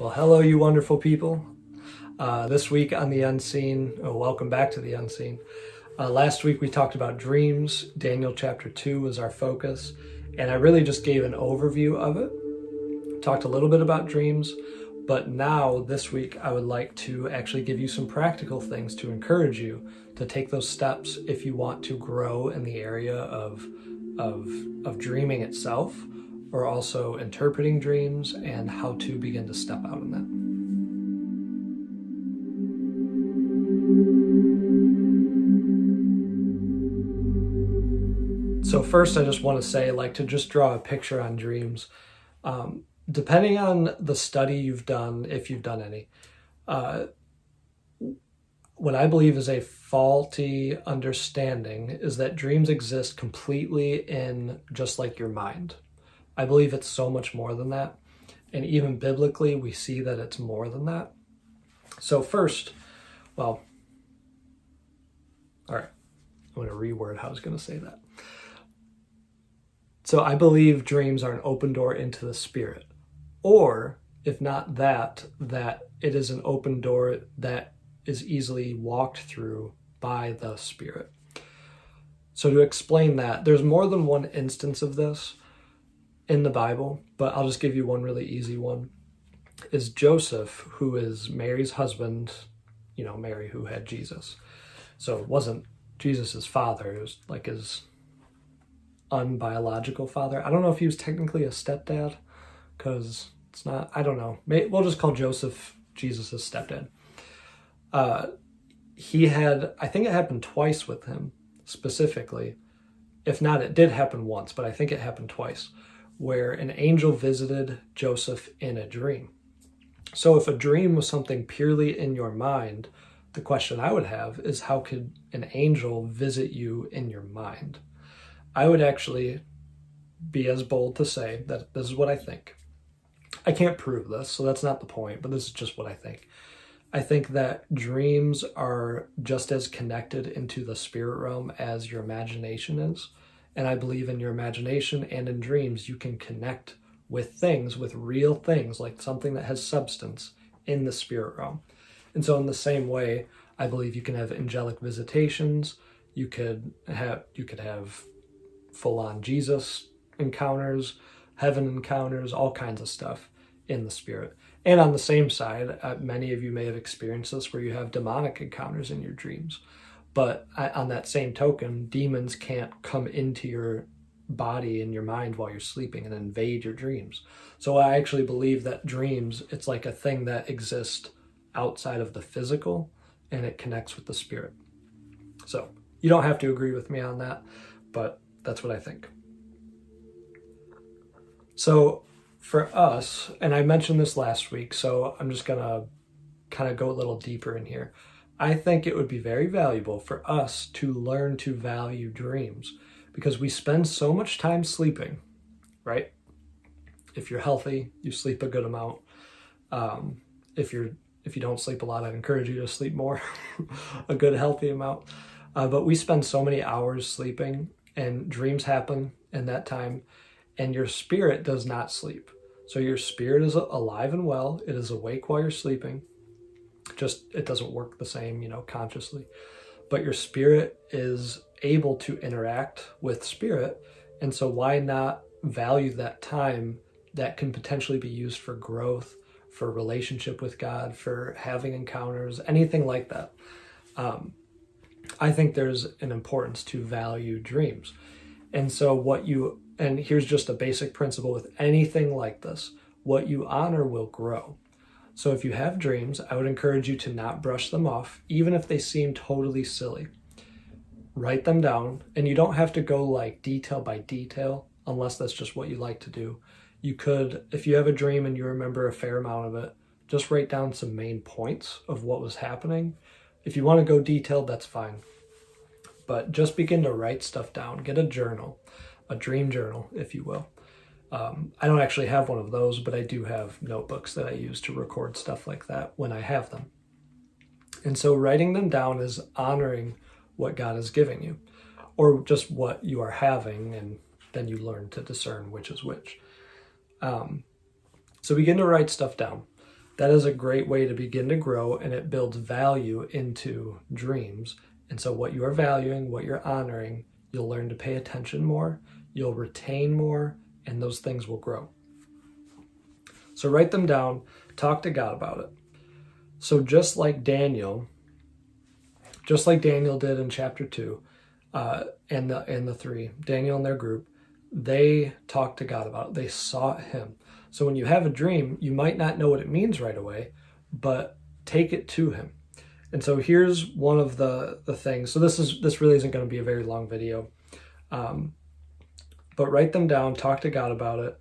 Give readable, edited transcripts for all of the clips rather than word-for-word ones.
Well, hello, you wonderful people. This week on The Unseen, welcome back to The Unseen. Last week we talked about dreams. Daniel chapter 2 was our focus, and I really just gave an overview of it. Talked a little bit about dreams, but now this week I would like to actually give you some practical things to encourage you to take those steps if you want to grow in the area of dreaming itself, or also interpreting dreams and how to begin to step out in that. So first, I just want to say, to just draw a picture on dreams. Depending on the study you've done, if you've done any, what I believe is a faulty understanding is that dreams exist completely in just like your mind. I believe it's so much more than that. And even biblically, we see that it's more than that. So first, all right, I'm going to reword how I was going to say that. So I believe dreams are an open door into the spirit. Or, if not that it is an open door that is easily walked through by the spirit. So to explain that, there's more than one instance of this in the Bible, but I'll just give you one really easy one. Is Joseph, who is Mary's husband, Mary who had Jesus. So it wasn't Jesus's father, it was like his unbiological father. I don't know if he was technically a stepdad, because it's not, I don't know. We'll just call Joseph Jesus's stepdad. I think it happened twice with him, specifically. If not, it did happen once, but I think it happened twice, where an angel visited Joseph in a dream. So if a dream was something purely in your mind, the question I would have is, how could an angel visit you in your mind? I would actually be as bold to say that this is what I think. I can't prove this, so that's not the point, but this is just what I think. I think that dreams are just as connected into the spirit realm as your imagination is. And I believe in your imagination and in dreams, you can connect with things, with real things, like something that has substance in the spirit realm. And so in the same way, I believe you can have angelic visitations. You could have full-on Jesus encounters, heaven encounters, all kinds of stuff in the spirit. And on the same side, many of you may have experienced this, where you have demonic encounters in your dreams. But on that same token, demons can't come into your body and your mind while you're sleeping and invade your dreams. So I actually believe that dreams, it's like a thing that exists outside of the physical, and it connects with the spirit. So you don't have to agree with me on that, but that's what I think. So for us, and I mentioned this last week, so I'm just going to kind of go a little deeper in here. I think it would be very valuable for us to learn to value dreams, because we spend so much time sleeping, right? If you're healthy, you sleep a good amount. If you don't sleep a lot, I'd encourage you to sleep more, a good healthy amount. But we spend so many hours sleeping, and dreams happen in that time, and your spirit does not sleep. So your spirit is alive and well. It is awake while you're sleeping. Just, it doesn't work the same, consciously. But your spirit is able to interact with spirit. And so why not value that time that can potentially be used for growth, for relationship with God, for having encounters, anything like that. I think there's an importance to value dreams. And so and here's just a basic principle with anything like this: what you honor will grow. So if you have dreams, I would encourage you to not brush them off, even if they seem totally silly. Write them down, and you don't have to go detail by detail, unless that's just what you like to do. You could, if you have a dream and you remember a fair amount of it, just write down some main points of what was happening. If you want to go detailed, that's fine. But just begin to write stuff down. Get a journal, a dream journal, if you will. I don't actually have one of those, but I do have notebooks that I use to record stuff like that when I have them. And so writing them down is honoring what God is giving you, or just what you are having, and then you learn to discern which is which. So begin to write stuff down. that is a great way to begin to grow, and it builds value into dreams. And so what you are valuing, what you're honoring, you'll learn to pay attention more, you'll retain more, and those things will grow. So write them down, talk to God about it. So just like Daniel did in chapter 2, and the 3, Daniel and their group, they talked to God about it. They sought him. So when you have a dream, you might not know what it means right away, but take it to him. And so here's one of the things. So this really isn't going to be a very long video, but write them down, talk to God about it,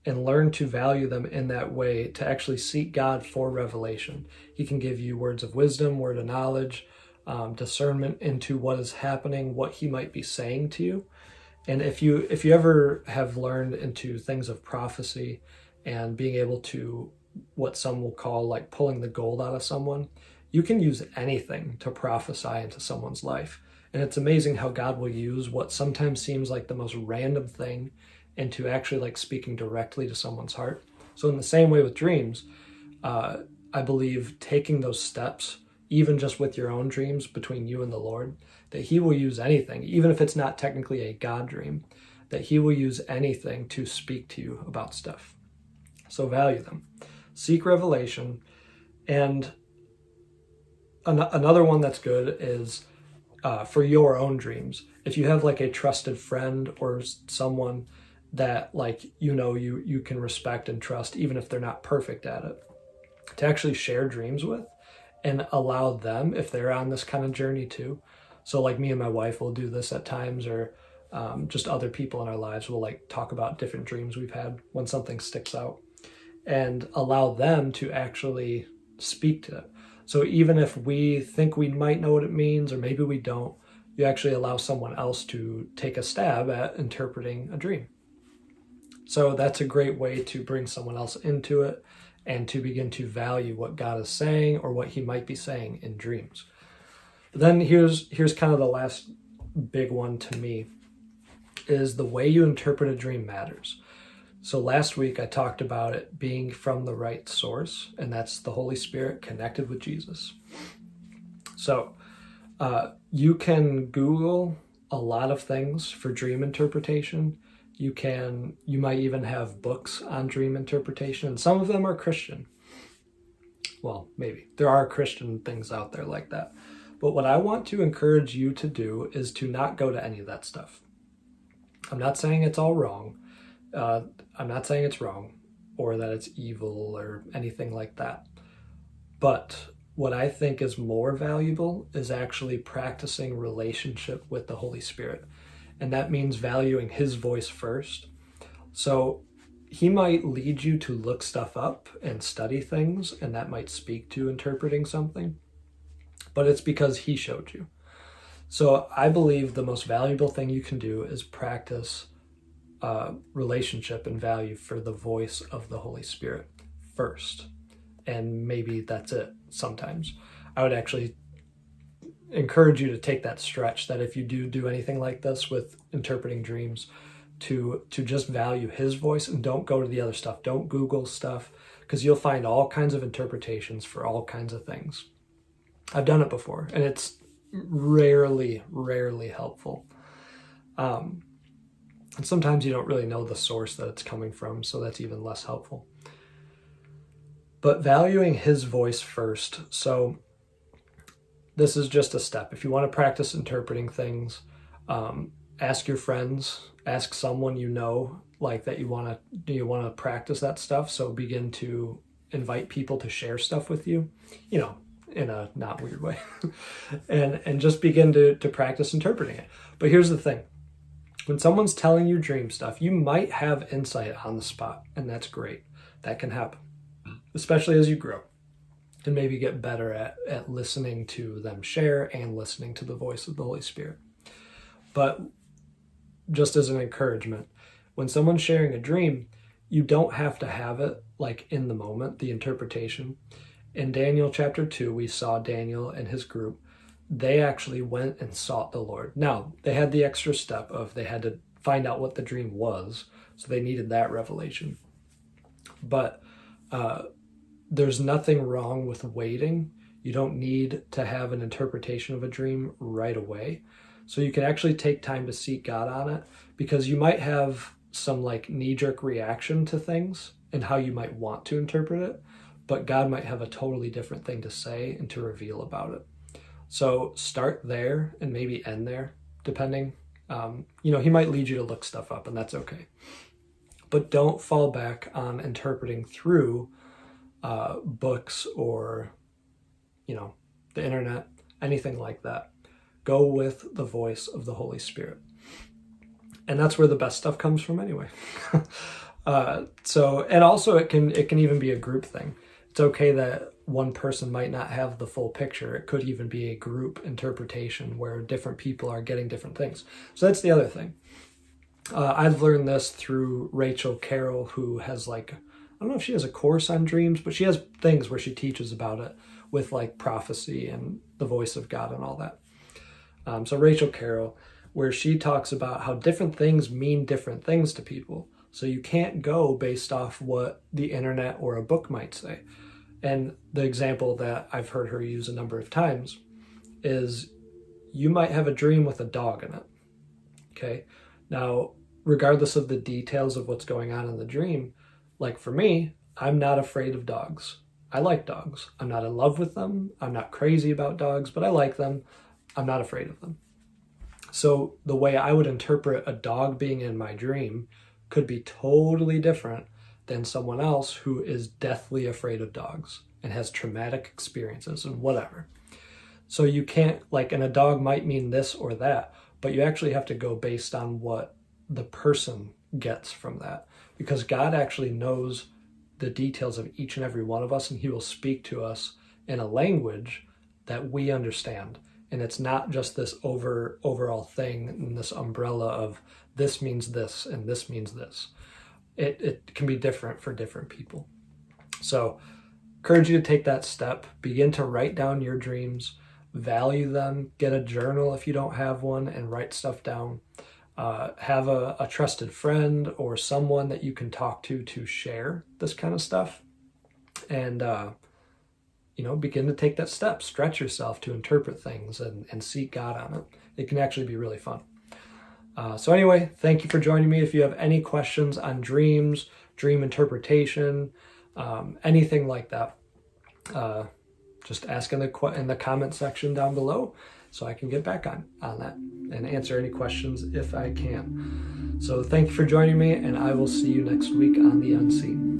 and learn to value them in that way, to actually seek God for revelation. He can give you words of wisdom, word of knowledge, discernment into what is happening, what he might be saying to you. And if you ever have learned into things of prophecy and being able to, what some will call like pulling the gold out of someone, you can use anything to prophesy into someone's life. And it's amazing how God will use what sometimes seems like the most random thing into actually like speaking directly to someone's heart. So in the same way with dreams, I believe taking those steps, even just with your own dreams between you and the Lord, that he will use anything, even if it's not technically a God dream, that he will use anything to speak to you about stuff. So value them. Seek revelation. And another one that's good is for your own dreams. If you have like a trusted friend or someone that like you can respect and trust, even if they're not perfect at it, to actually share dreams with and allow them, if they're on this kind of journey too. So like me and my wife will do this at times, or just other people in our lives will like talk about different dreams we've had when something sticks out, and allow them to actually speak to it. So even if we think we might know what it means, or maybe we don't, you actually allow someone else to take a stab at interpreting a dream. So that's a great way to bring someone else into it and to begin to value what God is saying or what he might be saying in dreams. Then here's kind of the last big one to me, is the way you interpret a dream matters. So last week I talked about it being from the right source, and that's the Holy Spirit connected with Jesus. So you can Google a lot of things for dream interpretation. You might even have books on dream interpretation, and some of them are Christian. Well, maybe. There are Christian things out there like that. But what I want to encourage you to do is to not go to any of that stuff. I'm not saying it's all wrong. I'm not saying it's wrong or that it's evil or anything like that. But what I think is more valuable is actually practicing relationship with the Holy Spirit. And that means valuing his voice first. So he might lead you to look stuff up and study things, and that might speak to interpreting something, but it's because he showed you. So I believe the most valuable thing you can do is practice relationship and value for the voice of the Holy Spirit first. And maybe that's it sometimes. I would actually encourage you to take that stretch, that if you do anything like this with interpreting dreams, to just value his voice and don't go to the other stuff. Don't Google stuff, because you'll find all kinds of interpretations for all kinds of things. I've done it before, and it's rarely helpful. And sometimes you don't really know the source that it's coming from, so that's even less helpful. But valuing his voice first. So this is just a step. If you want to practice interpreting things, ask your friends, ask someone you know, like that you want to practice that stuff. So begin to invite people to share stuff with you, in a not weird way, and just begin to practice interpreting it. But here's the thing. When someone's telling you dream stuff, you might have insight on the spot, and that's great. That can happen, especially as you grow and maybe get better at listening to them share and listening to the voice of the Holy Spirit. But just as an encouragement, when someone's sharing a dream, you don't have to have it like in the moment, the interpretation. In Daniel chapter 2, we saw Daniel and his group. They actually went and sought the Lord. Now, they had the extra step of they had to find out what the dream was, so they needed that revelation. But there's nothing wrong with waiting. You don't need to have an interpretation of a dream right away. So you can actually take time to seek God on it, because you might have some like knee-jerk reaction to things and how you might want to interpret it, but God might have a totally different thing to say and to reveal about it. So start there and maybe end there, depending. He might lead you to look stuff up, and that's okay. But don't fall back on interpreting through books or, the internet, anything like that. Go with the voice of the Holy Spirit. And that's where the best stuff comes from anyway. And also it can even be a group thing. It's okay that one person might not have the full picture. It could even be a group interpretation where different people are getting different things. So that's the other thing. I've learned this through Rachel Carroll, who has I don't know if she has a course on dreams, but she has things where she teaches about it with prophecy and the voice of God and all that. So Rachel Carroll, where she talks about how different things mean different things to people. So you can't go based off what the internet or a book might say. And the example that I've heard her use a number of times is you might have a dream with a dog in it. Okay. Now, regardless of the details of what's going on in the dream, for me, I'm not afraid of dogs. I like dogs. I'm not in love with them. I'm not crazy about dogs, but I like them. I'm not afraid of them. So the way I would interpret a dog being in my dream could be totally different than someone else who is deathly afraid of dogs and has traumatic experiences and whatever. So you can't, and a dog might mean this or that, but you actually have to go based on what the person gets from that, because God actually knows the details of each and every one of us, and he will speak to us in a language that we understand. And it's not just this overall thing and this umbrella of this means this and this means this. It can be different for different people. So encourage you to take that step. Begin to write down your dreams, value them, get a journal if you don't have one, and write stuff down. Have a trusted friend or someone that you can talk to share this kind of stuff. And, begin to take that step. Stretch yourself to interpret things and seek God on it. It can actually be really fun. So anyway, thank you for joining me. If you have any questions on dreams, dream interpretation, anything like that, just ask in the comment section down below so I can get back on that and answer any questions if I can. So thank you for joining me, and I will see you next week on The Unseen.